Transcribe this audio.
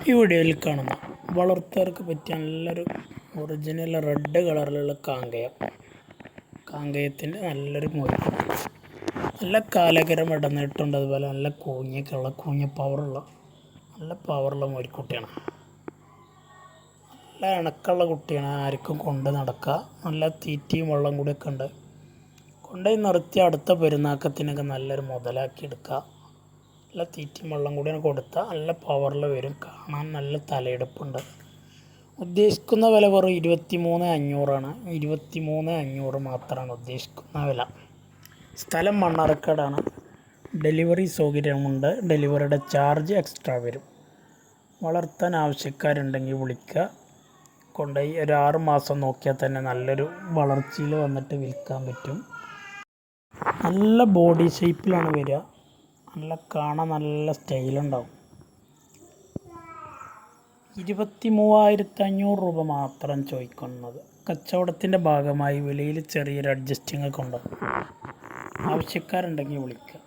ഈ വീഡിയോയിൽ കാണുന്ന വളർത്തുകാർക്ക് പറ്റിയ നല്ലൊരു ഒറിജിനൽ റെഡ് കളറിലുള്ള കാങ്കയത്തിൻ്റെ നല്ലൊരു മോര്, നല്ല കാലകരം ഇടന്നിട്ടുണ്ട്. അതുപോലെ നല്ല കൂഞ്ഞ പവറുള്ള മോരിക്കുട്ടിയാണ്. നല്ല ഇണക്കമുള്ള കുട്ടിയാണ്. ആർക്കും കൊണ്ട് നടക്കുക. നല്ല തീറ്റയും വെള്ളം കൂടിയൊക്കെ ഉണ്ട്. കൊണ്ടുപോയി നിർത്തി അടുത്ത പെരുന്നാക്കത്തിനൊക്കെ നല്ലൊരു മുതലാക്കി എടുക്കുക. നല്ല തീറ്റയും വെള്ളം കൂടി കൊടുത്താൽ നല്ല പവറിൽ വരും. കാണാൻ നല്ല തലയെടുപ്പുണ്ട്. ഉദ്ദേശിക്കുന്ന വില വെറും 23,500 23,500 മാത്രമാണ് ഉദ്ദേശിക്കുന്ന വില. സ്ഥലം മണ്ണാർക്കാടാണ്. ഡെലിവറി സൗകര്യമുണ്ട്. ഡെലിവറിയുടെ ചാർജ് എക്സ്ട്രാ വരും. വളർത്താൻ ആവശ്യക്കാരുണ്ടെങ്കിൽ വിളിക്കുക. കൊണ്ടുപോയി ഒരു 6 മാസം നോക്കിയാൽ തന്നെ നല്ലൊരു വളർച്ചയിൽ വന്നിട്ട് വിൽക്കാൻ പറ്റും. നല്ല ബോഡി ഷേപ്പിലാണ് വരിക. കാണാൻ നല്ല സ്റ്റൈലുണ്ടാവും. 23,500 രൂപ മാത്രം ചോദിക്കുന്നത്. കച്ചവടത്തിൻ്റെ ഭാഗമായി വിലയിൽ ചെറിയൊരു അഡ്ജസ്റ്റിംഗ് ഒക്കെ ഉണ്ടാവും. ആവശ്യക്കാരുണ്ടെങ്കിൽ വിളിക്കുക.